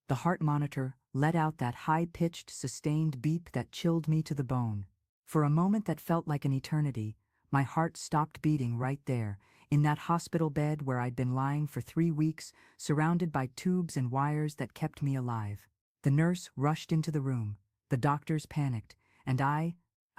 The heart monitor let out that high-pitched, sustained beep that chilled me to the bone. For a moment that felt like an eternity, my heart stopped beating right there, in that hospital bed where I'd been lying for 3 weeks, surrounded by tubes and wires that kept me alive. The nurse rushed into the room, the doctors panicked, and I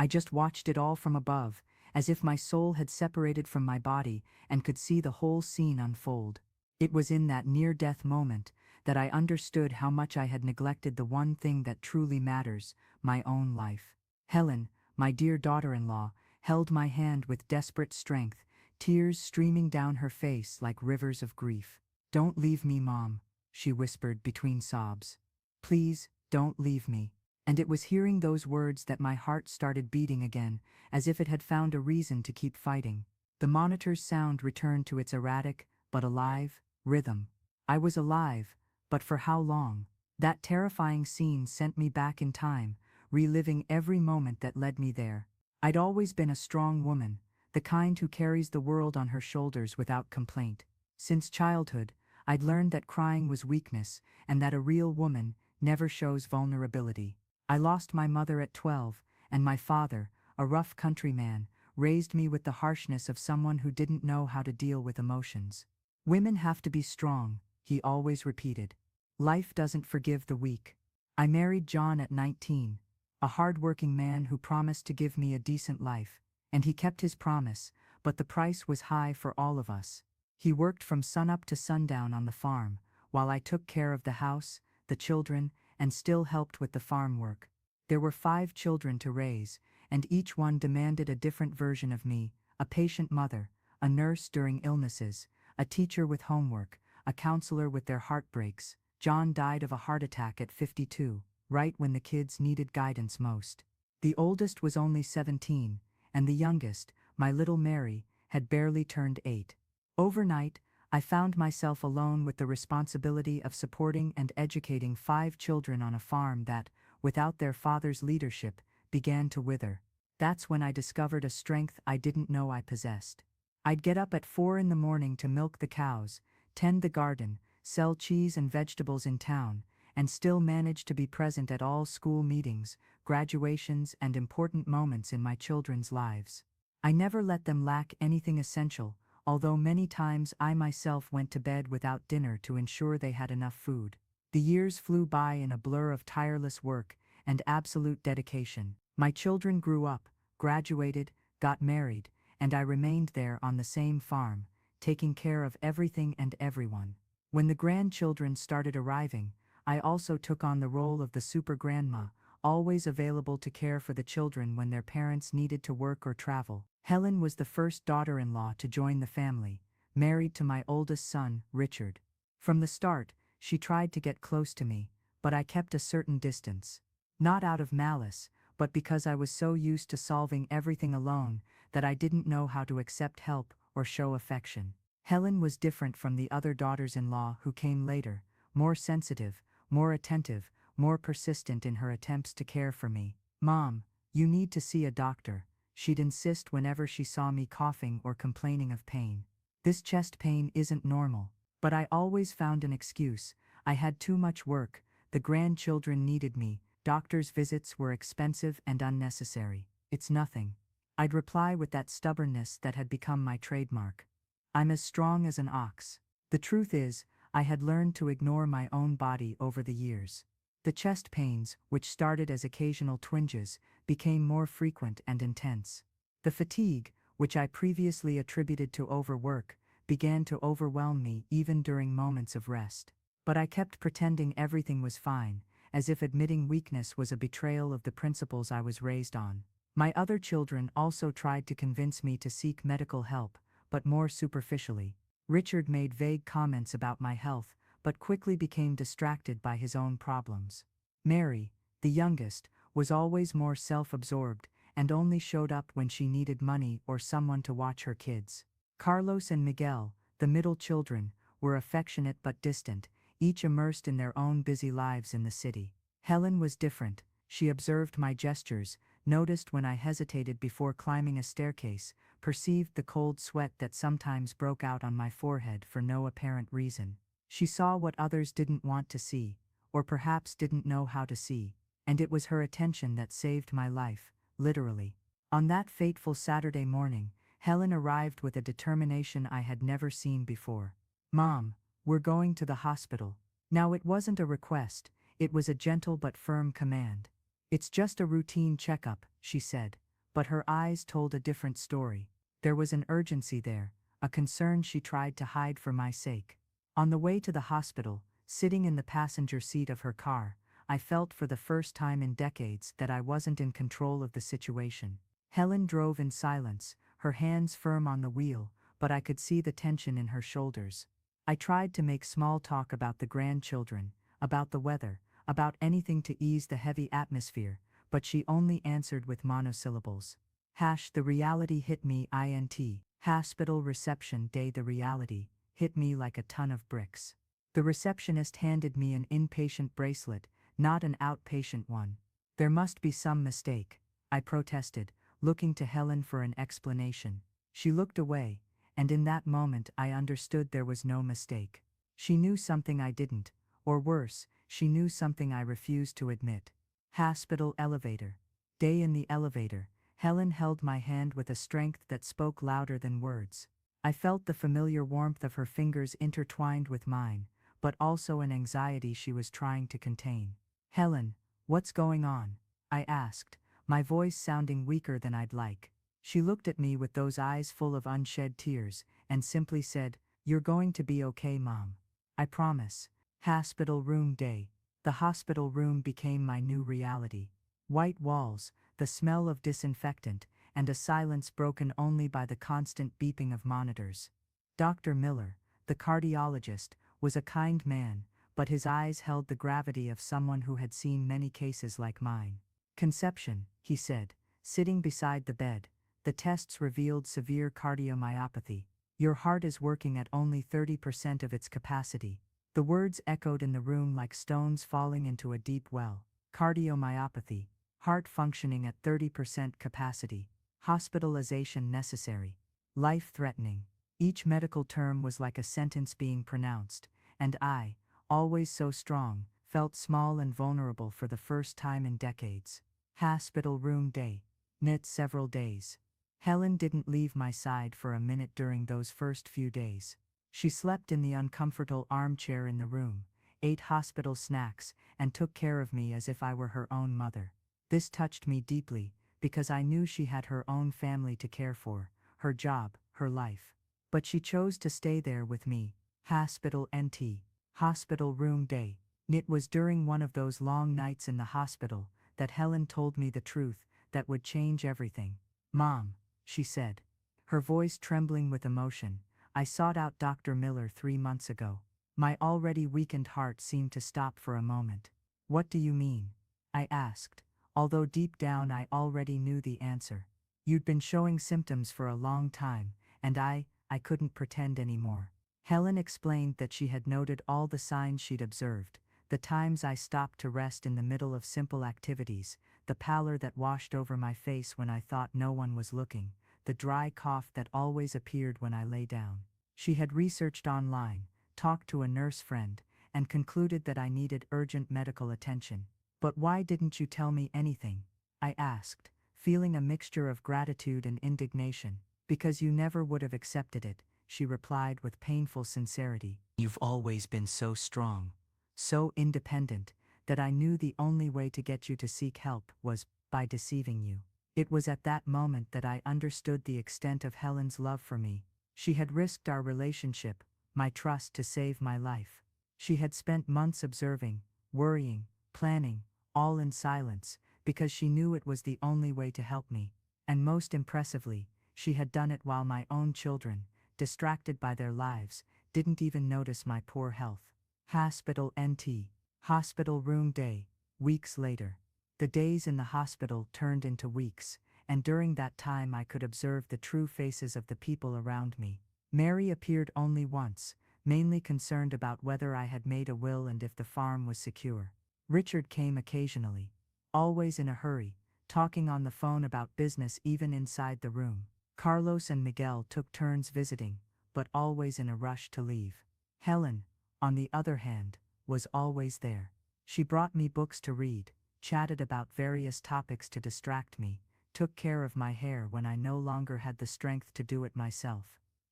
just watched it all from above, as if my soul had separated from my body and could see the whole scene unfold. It was in that near-death moment that I understood how much I had neglected the one thing that truly matters, my own life. Helen, my dear daughter-in-law, held my hand with desperate strength, tears streaming down her face like rivers of grief. "Don't leave me, Mom," she whispered between sobs. "Please, don't leave me." And it was hearing those words that my heart started beating again, as if it had found a reason to keep fighting. The monitor's sound returned to its erratic, but alive, rhythm. I was alive, but for how long? That terrifying scene sent me back in time, reliving every moment that led me there. I'd always been a strong woman, the kind who carries the world on her shoulders without complaint. Since childhood, I'd learned that crying was weakness, and that a real woman never shows vulnerability. I lost my mother at 12, and my father, a rough countryman, raised me with the harshness of someone who didn't know how to deal with emotions. "Women have to be strong," he always repeated. "Life doesn't forgive the weak." I married John at 19, a hard-working man who promised to give me a decent life, and he kept his promise, but the price was high for all of us. He worked from sunup to sundown on the farm, while I took care of the house, the children, and still helped with the farm work. There were 5 children to raise, and each one demanded a different version of me: a patient mother, a nurse during illnesses, a teacher with homework, a counselor with their heartbreaks. John died of a heart attack at 52, right when the kids needed guidance most. The oldest was only 17, and the youngest, my little Mary, had barely turned 8. Overnight, I found myself alone with the responsibility of supporting and educating 5 children on a farm that, without their father's leadership, began to wither. That's when I discovered a strength I didn't know I possessed. I'd get up at 4 in the morning to milk the cows, tend the garden, sell cheese and vegetables in town, and still manage to be present at all school meetings, graduations, and important moments in my children's lives. I never let them lack anything essential, although many times I myself went to bed without dinner to ensure they had enough food. The years flew by in a blur of tireless work and absolute dedication. My children grew up, graduated, got married, and I remained there on the same farm, taking care of everything and everyone. When the grandchildren started arriving, I also took on the role of the super grandma, always available to care for the children when their parents needed to work or travel. Helen was the first daughter-in-law to join the family, married to my oldest son, Richard. From the start, she tried to get close to me, but I kept a certain distance. Not out of malice, but because I was so used to solving everything alone that I didn't know how to accept help or show affection. Helen was different from the other daughters-in-law who came later, more sensitive, more attentive, more persistent in her attempts to care for me. "Mom, you need to see a doctor," she'd insist whenever she saw me coughing or complaining of pain. "This chest pain isn't normal." But I always found an excuse. I had too much work, the grandchildren needed me, doctor's visits were expensive and unnecessary. "It's nothing." I'd reply with that stubbornness that had become my trademark. "I'm as strong as an ox." The truth is, I had learned to ignore my own body over the years. The chest pains, which started as occasional twinges, became more frequent and intense. The fatigue, which I previously attributed to overwork, began to overwhelm me even during moments of rest. But I kept pretending everything was fine, as if admitting weakness was a betrayal of the principles I was raised on. My other children also tried to convince me to seek medical help, but more superficially. Richard made vague comments about my health, but quickly became distracted by his own problems. Mary, the youngest, was always more self-absorbed and only showed up when she needed money or someone to watch her kids. Carlos and Miguel, the middle children, were affectionate but distant, each immersed in their own busy lives in the city. Helen was different. She observed my gestures, noticed when I hesitated before climbing a staircase, perceived the cold sweat that sometimes broke out on my forehead for no apparent reason. She saw what others didn't want to see, or perhaps didn't know how to see, and it was her attention that saved my life, literally. On that fateful Saturday morning, Helen arrived with a determination I had never seen before. "Mom, we're going to the hospital." Now it wasn't a request, it was a gentle but firm command. "It's just a routine checkup," she said, but her eyes told a different story. There was an urgency there, a concern she tried to hide for my sake. On the way to the hospital, sitting in the passenger seat of her car, I felt for the first time in decades that I wasn't in control of the situation. Helen drove in silence, her hands firm on the wheel, but I could see the tension in her shoulders. I tried to make small talk about the grandchildren, about the weather, about anything to ease the heavy atmosphere, but she only answered with monosyllables. The reality hit me, int. Hospital reception day. The reality hit me like a ton of bricks. The receptionist handed me an inpatient bracelet, not an outpatient one. "There must be some mistake," I protested, looking to Helen for an explanation. She looked away, and in that moment I understood there was no mistake. She knew something I didn't, or worse, she knew something I refused to admit. Hospital elevator. Day in the elevator. Helen held my hand with a strength that spoke louder than words. I felt the familiar warmth of her fingers intertwined with mine, but also an anxiety she was trying to contain. "Helen, what's going on?" I asked, my voice sounding weaker than I'd like. She looked at me with those eyes full of unshed tears, and simply said, "You're going to be okay, Mom. I promise." Hospital room day. The hospital room became my new reality. White walls, the smell of disinfectant, and a silence broken only by the constant beeping of monitors. Dr. Miller, the cardiologist, was a kind man, but his eyes held the gravity of someone who had seen many cases like mine. "Conception," he said, sitting beside the bed. "The tests revealed severe cardiomyopathy. Your heart is working at only 30% of its capacity." The words echoed in the room like stones falling into a deep well. Cardiomyopathy, heart functioning at 30% capacity, hospitalization necessary, life-threatening. Each medical term was like a sentence being pronounced, and I, always so strong, felt small and vulnerable for the first time in decades. Hospital room day. Knit several days. Helen didn't leave my side for a minute during those first few days. She slept in the uncomfortable armchair in the room, ate hospital snacks, and took care of me as if I were her own mother. This touched me deeply, because I knew she had her own family to care for, her job, her life. But she chose to stay there with me. Hospital NT. Hospital room day. It was during one of those long nights in the hospital that Helen told me the truth that would change everything. "Mom," she said, her voice trembling with emotion, "I sought out Dr. Miller 3 months ago." My already weakened heart seemed to stop for a moment. "What do you mean?" I asked, although deep down I already knew the answer. "You'd been showing symptoms for a long time, and I couldn't pretend anymore." Helen explained that she had noted all the signs she'd observed, the times I stopped to rest in the middle of simple activities, the pallor that washed over my face when I thought no one was looking, the dry cough that always appeared when I lay down. She had researched online, talked to a nurse friend, and concluded that I needed urgent medical attention. "But why didn't you tell me anything?" I asked, feeling a mixture of gratitude and indignation. "Because you never would have accepted it," she replied with painful sincerity. "You've always been so strong, so independent, that I knew the only way to get you to seek help was by deceiving you." It was at that moment that I understood the extent of Helen's love for me. She had risked our relationship, my trust, to save my life. She had spent months observing, worrying, planning, all in silence, because she knew it was the only way to help me. And most impressively, she had done it while my own children, distracted by their lives, didn't even notice my poor health. Hospital NT. Hospital room day. Weeks later. The days in the hospital turned into weeks, and during that time I could observe the true faces of the people around me. Mary appeared only once, mainly concerned about whether I had made a will and if the farm was secure. Richard came occasionally, always in a hurry, talking on the phone about business even inside the room. Carlos and Miguel took turns visiting, but always in a rush to leave. Helen, on the other hand, was always there. She brought me books to read, chatted about various topics to distract me, took care of my hair when I no longer had the strength to do it myself.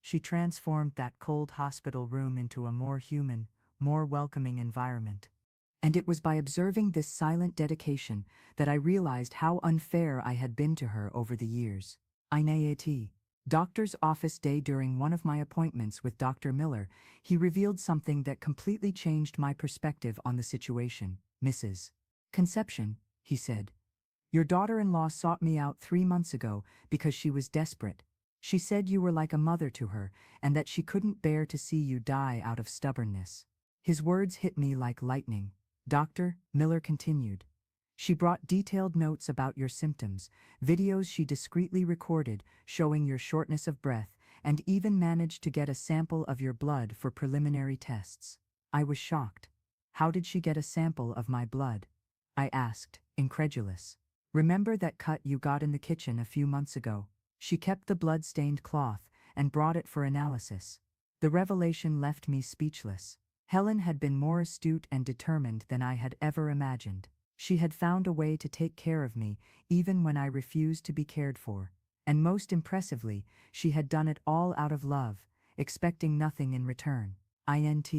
She transformed that cold hospital room into a more human, more welcoming environment. And it was by observing this silent dedication that I realized how unfair I had been to her over the years. INAAT. Doctor's office day. During one of my appointments with Dr. Miller, he revealed something that completely changed my perspective on the situation. Mrs. Conception, he said, your daughter-in-law sought me out 3 months ago because she was desperate. She said you were like a mother to her and that she couldn't bear to see you die out of stubbornness. His words hit me like lightning. Dr. Miller continued. She brought detailed notes about your symptoms, videos she discreetly recorded showing your shortness of breath, and even managed to get a sample of your blood for preliminary tests. I was shocked. How did she get a sample of my blood? I asked, incredulous. Remember that cut you got in the kitchen a few months ago? She kept the blood-stained cloth and brought it for analysis. The revelation left me speechless. Helen had been more astute and determined than I had ever imagined. She had found a way to take care of me, even when I refused to be cared for. And most impressively, she had done it all out of love, expecting nothing in return. INT.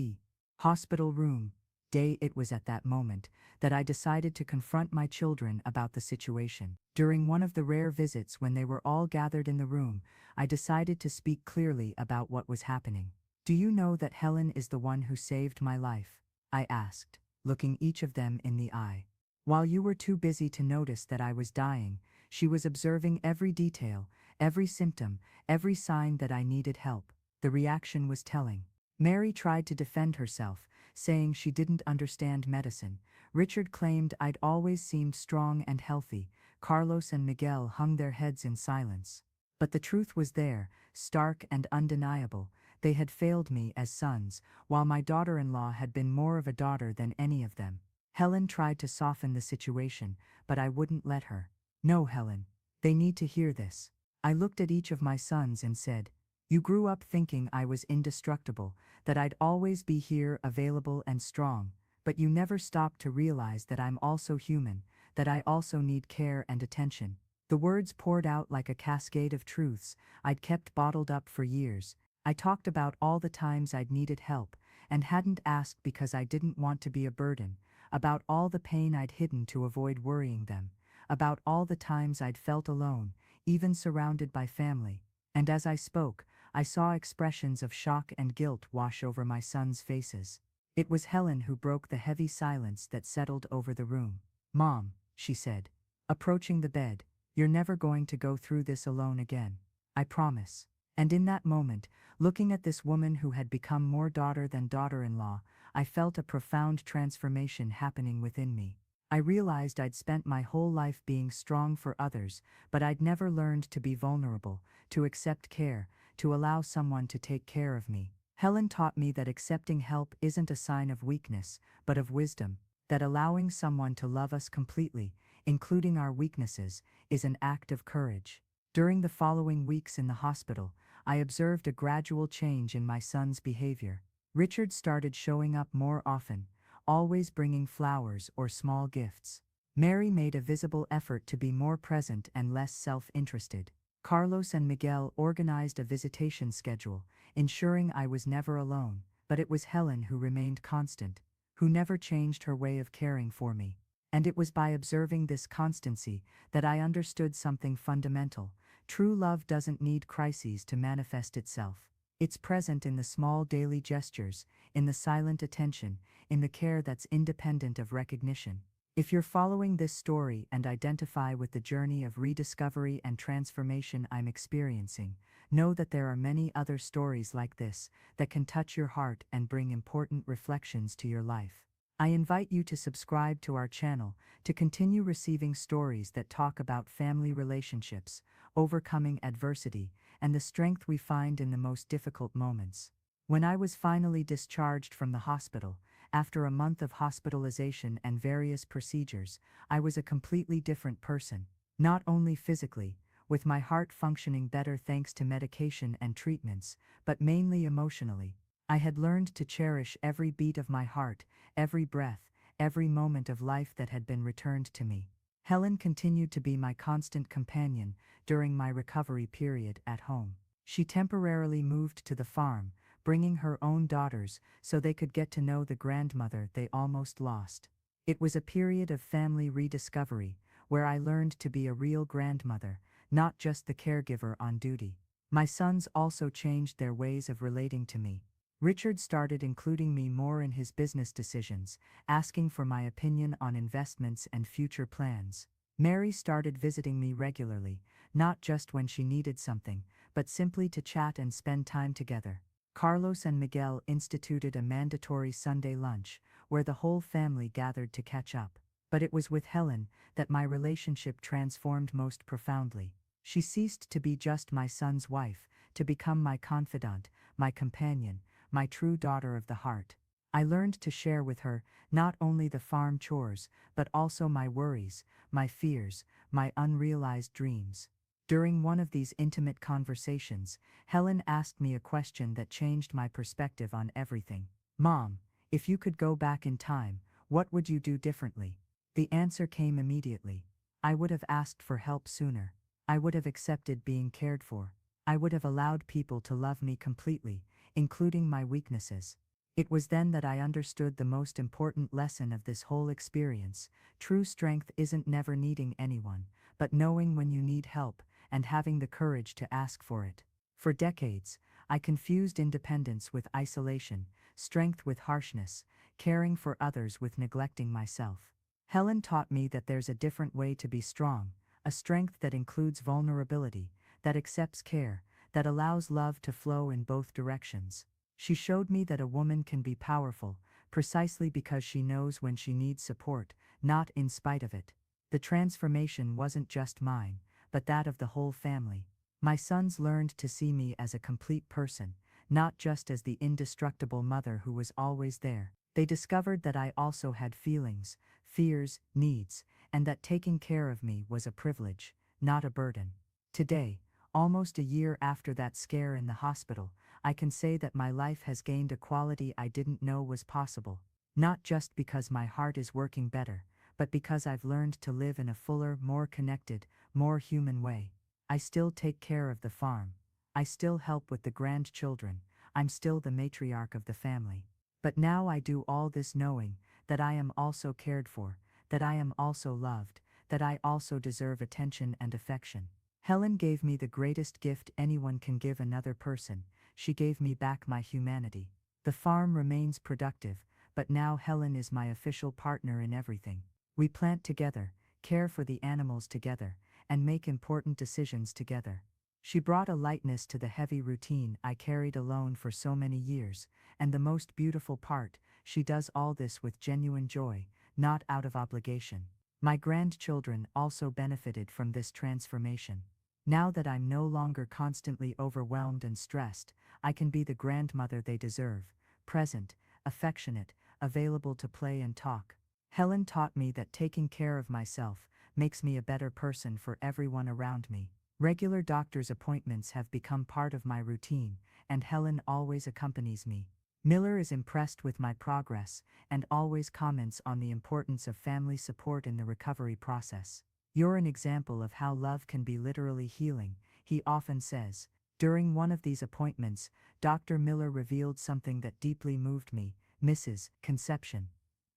Hospital room. Day. It was at that moment that I decided to confront my children about the situation. During one of the rare visits when they were all gathered in the room, I decided to speak clearly about what was happening. Do you know that Helen is the one who saved my life? I asked, looking each of them in the eye. While you were too busy to notice that I was dying, she was observing every detail, every symptom, every sign that I needed help. The reaction was telling. Mary tried to defend herself, saying she didn't understand medicine. Richard claimed I'd always seemed strong and healthy. Carlos and Miguel hung their heads in silence. But the truth was there, stark and undeniable. They had failed me as sons, while my daughter-in-law had been more of a daughter than any of them. Helen tried to soften the situation, but I wouldn't let her. No, Helen. They need to hear this. I looked at each of my sons and said, you grew up thinking I was indestructible, that I'd always be here, available and strong, but you never stopped to realize that I'm also human, that I also need care and attention. The words poured out like a cascade of truths I'd kept bottled up for years. I talked about all the times I'd needed help and hadn't asked because I didn't want to be a burden, about all the pain I'd hidden to avoid worrying them, about all the times I'd felt alone, even surrounded by family. And as I spoke, I saw expressions of shock and guilt wash over my sons' faces. It was Helen who broke the heavy silence that settled over the room. Mom, she said, approaching the bed, you're never going to go through this alone again. I promise. And in that moment, looking at this woman who had become more daughter than daughter-in-law, I felt a profound transformation happening within me. I realized I'd spent my whole life being strong for others, but I'd never learned to be vulnerable, to accept care, to allow someone to take care of me. Helen taught me that accepting help isn't a sign of weakness, but of wisdom, that allowing someone to love us completely, including our weaknesses, is an act of courage. During the following weeks in the hospital, I observed a gradual change in my son's behavior. Richard started showing up more often, always bringing flowers or small gifts. Mary made a visible effort to be more present and less self-interested. Carlos and Miguel organized a visitation schedule, ensuring I was never alone, but it was Helen who remained constant, who never changed her way of caring for me. And it was by observing this constancy that I understood something fundamental. True love doesn't need crises to manifest itself. It's present in the small daily gestures, in the silent attention, in the care that's independent of recognition. If you're following this story and identify with the journey of rediscovery and transformation I'm experiencing, know that there are many other stories like this that can touch your heart and bring important reflections to your life. I invite you to subscribe to our channel to continue receiving stories that talk about family relationships, overcoming adversity, and the strength we find in the most difficult moments. When I was finally discharged from the hospital, after a month of hospitalization and various procedures, I was a completely different person. Not only physically, with my heart functioning better thanks to medication and treatments, but mainly emotionally. I had learned to cherish every beat of my heart, every breath, every moment of life that had been returned to me. Helen continued to be my constant companion during my recovery period at home. She temporarily moved to the farm, bringing her own daughters so they could get to know the grandmother they almost lost. It was a period of family rediscovery, where I learned to be a real grandmother, not just the caregiver on duty. My sons also changed their ways of relating to me. Richard started including me more in his business decisions, asking for my opinion on investments and future plans. Mary started visiting me regularly, not just when she needed something, but simply to chat and spend time together. Carlos and Miguel instituted a mandatory Sunday lunch, where the whole family gathered to catch up. But it was with Helen that my relationship transformed most profoundly. She ceased to be just my son's wife, to become my confidant, my companion, my true daughter of the heart. I learned to share with her not only the farm chores, but also my worries, my fears, my unrealized dreams. During one of these intimate conversations, Helen asked me a question that changed my perspective on everything. "Mom, if you could go back in time, what would you do differently?" The answer came immediately. I would have asked for help sooner. I would have accepted being cared for. I would have allowed people to love me completely, including my weaknesses. It was then that I understood the most important lesson of this whole experience. True strength isn't never needing anyone, but knowing when you need help and having the courage to ask for it. For decades, I confused independence with isolation, strength with harshness, caring for others with neglecting myself. Helen taught me that there's a different way to be strong, a strength that includes vulnerability, that accepts care, that allows love to flow in both directions. She showed me that a woman can be powerful, precisely because she knows when she needs support, not in spite of it. The transformation wasn't just mine, but that of the whole family. My sons learned to see me as a complete person, not just as the indestructible mother who was always there. They discovered that I also had feelings, fears, needs, and that taking care of me was a privilege, not a burden. Today, almost a year after that scare in the hospital, I can say that my life has gained a quality I didn't know was possible. Not just because my heart is working better, but because I've learned to live in a fuller, more connected, more human way. I still take care of the farm. I still help with the grandchildren. I'm still the matriarch of the family. But now I do all this knowing that I am also cared for, that I am also loved, that I also deserve attention and affection. Helen gave me the greatest gift anyone can give another person. She gave me back my humanity. The farm remains productive, but now Helen is my official partner in everything. We plant together, care for the animals together, and make important decisions together. She brought a lightness to the heavy routine I carried alone for so many years, and the most beautiful part, she does all this with genuine joy, not out of obligation. My grandchildren also benefited from this transformation. Now that I'm no longer constantly overwhelmed and stressed, I can be the grandmother they deserve, present, affectionate, available to play and talk. Helen taught me that taking care of myself makes me a better person for everyone around me. Regular doctor's appointments have become part of my routine, and Helen always accompanies me. Miller is impressed with my progress and always comments on the importance of family support in the recovery process. "You're an example of how love can be literally healing," he often says. During one of these appointments, Dr. Miller revealed something that deeply moved me. "Mrs. Conception,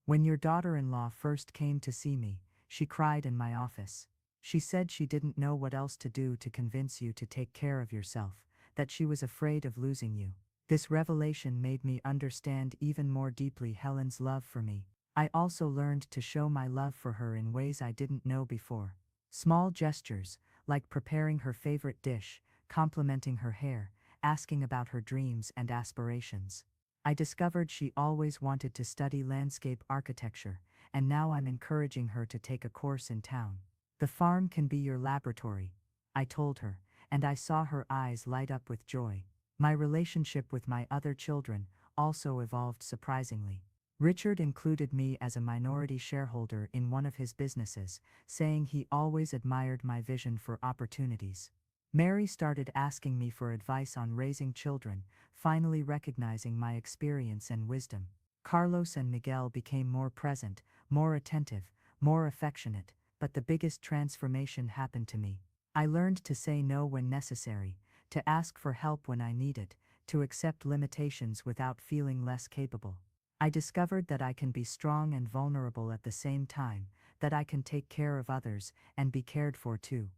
when your daughter-in-law first came to see me, she cried in my office. She said she didn't know what else to do to convince you to take care of yourself, that she was afraid of losing you." This revelation made me understand even more deeply Helen's love for me. I also learned to show my love for her in ways I didn't know before. Small gestures, like preparing her favorite dish, complimenting her hair, asking about her dreams and aspirations. I discovered she always wanted to study landscape architecture, and now I'm encouraging her to take a course in town. "The farm can be your laboratory," I told her, and I saw her eyes light up with joy. My relationship with my other children also evolved surprisingly. Richard included me as a minority shareholder in one of his businesses, saying he always admired my vision for opportunities. Mary started asking me for advice on raising children, finally recognizing my experience and wisdom. Carlos and Miguel became more present, more attentive, more affectionate, but the biggest transformation happened to me. I learned to say no when necessary, to ask for help when I need it, to accept limitations without feeling less capable. I discovered that I can be strong and vulnerable at the same time, that I can take care of others and be cared for too.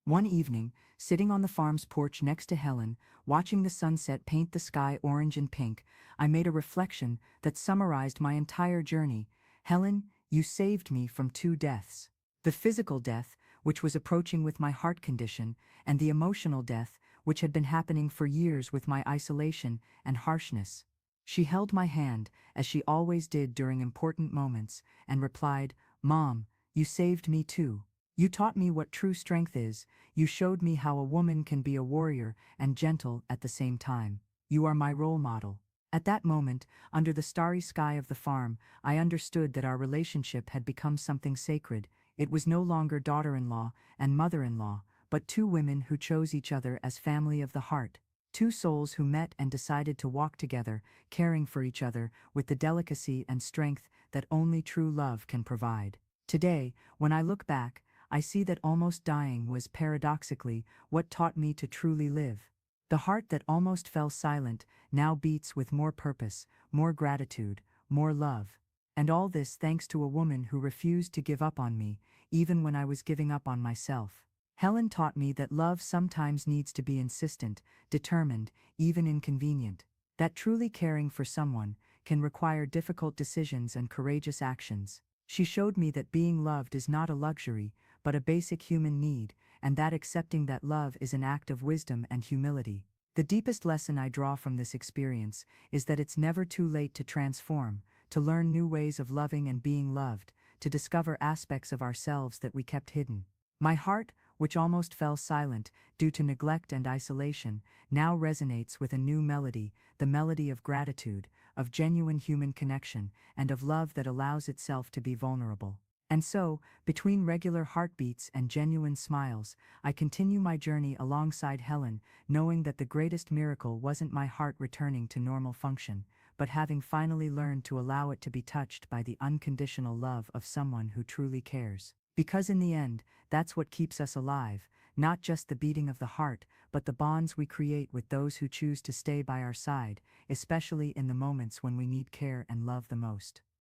One evening, sitting on the farm's porch next to Helen, watching the sunset paint the sky orange and pink, I made a reflection that summarized my entire journey. Helen, you saved me from two deaths. The physical death, which was approaching with my heart condition, and the emotional death, which had been happening for years with my isolation and harshness. She held my hand, as she always did during important moments, and replied, "Mom, you saved me too. You taught me what true strength is. You showed me how a woman can be a warrior and gentle at the same time. You are my role model." At that moment, under the starry sky of the farm, I understood that our relationship had become something sacred. It was no longer daughter-in-law and mother-in-law, but two women who chose each other as family of the heart. Two souls who met and decided to walk together, caring for each other with the delicacy and strength that only true love can provide. Today, when I look back, I see that almost dying was paradoxically what taught me to truly live. The heart that almost fell silent now beats with more purpose, more gratitude, more love. And all this thanks to a woman who refused to give up on me, even when I was giving up on myself. Helen taught me that love sometimes needs to be insistent, determined, even inconvenient. That truly caring for someone can require difficult decisions and courageous actions. She showed me that being loved is not a luxury, but a basic human need, and that accepting that love is an act of wisdom and humility. The deepest lesson I draw from this experience is that it's never too late to transform, to learn new ways of loving and being loved, to discover aspects of ourselves that we kept hidden. My heart, which almost fell silent due to neglect and isolation, now resonates with a new melody, the melody of gratitude, of genuine human connection, and of love that allows itself to be vulnerable. And so, between regular heartbeats and genuine smiles, I continue my journey alongside Helen, knowing that the greatest miracle wasn't my heart returning to normal function, but having finally learned to allow it to be touched by the unconditional love of someone who truly cares. Because in the end, that's what keeps us alive, not just the beating of the heart, but the bonds we create with those who choose to stay by our side, especially in the moments when we need care and love the most.